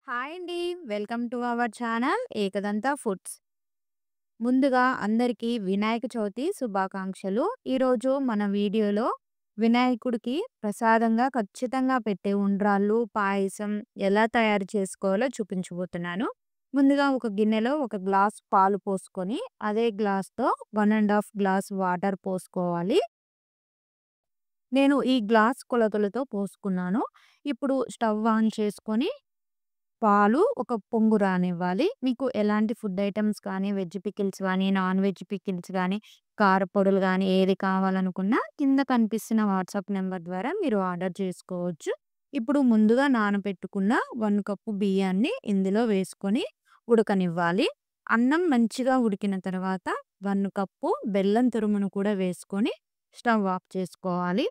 Hi అండి. Welcome to our channel Ekadanta foods. ముందుగా అందరికీ వినాయక చవితి శుభాకాంక్షలు. ఈరోజు మన వీడియోలో వినాయకుడికి ప్రసాదంగా ఖచ్చితంగా పెట్టే ఉండ్రాళ్ళు, పాయసం ఎలా తయారు చేసుకోవాలో చూపించబోతున్నాను. ముందుగా ఒక గిన్నెలో ఒక గ్లాస్ పాలు పోసుకొని, అదే గ్లాస్‌తో 1 ½ గ్లాస్ వాటర్ పోసుకోవాలి. నేను ఈ గ్లాస్ కొలతలతో పోసుకున్నాను. ఇప్పుడు స్టవ్ ఆన్ చేసుకొని పాలు ఒక పొంగు రానివ్వాలి. మీకు ఎలాంటి ఫుడ్ ఐటెమ్స్ కానీ, వెజ్ పికిల్స్ గానీ, నాన్ వెజ్ పికిల్స్ గానీ, కారపొడులు గానీ ఏది కావాలనుకున్నా కింద కనిపిస్తున్న వాట్సాప్ నంబర్ ద్వారా మీరు ఆర్డర్ చేసుకోవచ్చు. ఇప్పుడు ముందుగా నానబెట్టుకున్న 1 కప్పు బియ్యాన్ని ఇందులో వేసుకొని ఉడకనివ్వాలి. అన్నం మంచిగా ఉడికిన తర్వాత 1 కప్పు బెల్లం తురుమును కూడా వేసుకొని స్టవ్ ఆఫ్ చేసుకోవాలి.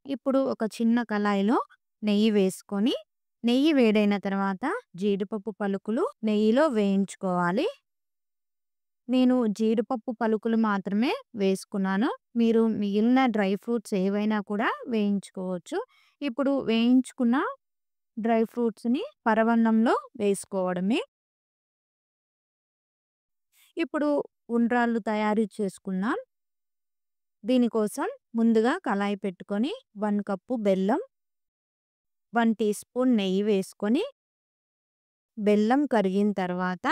ఇప్పుడు ఒక చిన్న కళాయిలో నెయ్యి వేసుకొని, నెయ్యి వేడైన తర్వాత జీడిపప్పు పలుకులు నెయ్యిలో వేయించుకోవాలి. నేను జీడిపప్పు పలుకులు మాత్రమే వేసుకున్నాను. మీరు మిగిలిన డ్రై ఫ్రూట్స్ ఏవైనా కూడా వేయించుకోవచ్చు. ఇప్పుడు వేయించుకున్న డ్రై ఫ్రూట్స్‌ని పరవన్నంలో వేసుకోవడమే. ఇప్పుడు ఉండ్రాళ్ళు తయారు చేసుకుందాం. దీనికోసం ముందుగా కళాయి పెట్టుకొని 1 కప్పు బెల్లం, 1 టీ స్పూన్ నెయ్యి వేసుకొని, బెల్లం కరిగిన తర్వాత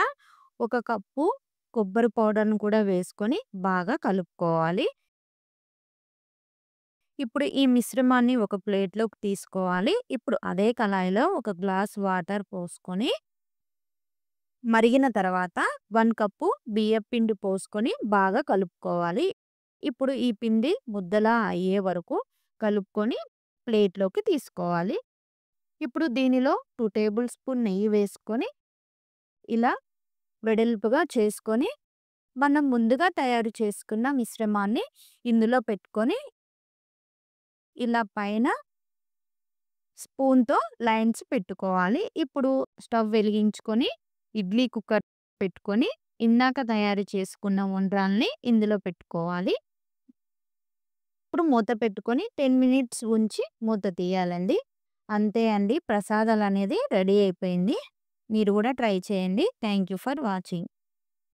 ఒక కప్పు కొబ్బరి పౌడర్‌ను కూడా వేసుకొని బాగా కలుపుకోవాలి. ఇప్పుడు ఈ మిశ్రమాన్ని ఒక ప్లేట్‌లోకి తీసుకోవాలి. ఇప్పుడు అదే కళాయిలో ఒక గ్లాస్ వాటర్ పోసుకొని, మరిగిన తర్వాత 1 కప్పు బియ్యపిండి పోసుకొని బాగా కలుపుకోవాలి. ఇప్పుడు ఈ పిండి ముద్దలా అయ్యే వరకు కలుపుకొని ప్లేట్‌లోకి తీసుకోవాలి. ఇప్పుడు దీనిలో 2 టేబుల్ స్పూన్ నెయ్యి వేసుకొని, ఇలా వెడల్పుగా చేసుకొని, మనం ముందుగా తయారు చేసుకున్న మిశ్రమాన్ని ఇందులో పెట్టుకొని, ఇలా పైన స్పూన్‌తో లైన్స్ పెట్టుకోవాలి. ఇప్పుడు స్టవ్ వెలిగించుకొని, ఇడ్లీ కుక్కర్ పెట్టుకొని, ఇందాక తయారు చేసుకున్న ఉండ్రాల్ని ఇందులో పెట్టుకోవాలి. ఇప్పుడు మూత పెట్టుకొని 10 మినిట్స్ ఉంచి మూత తీయాలండి. అంతే అండి. ప్రసాదాలనేది రెడీ అయిపోయింది. మీరు కూడా ట్రై చేయండి. Thank you for watching.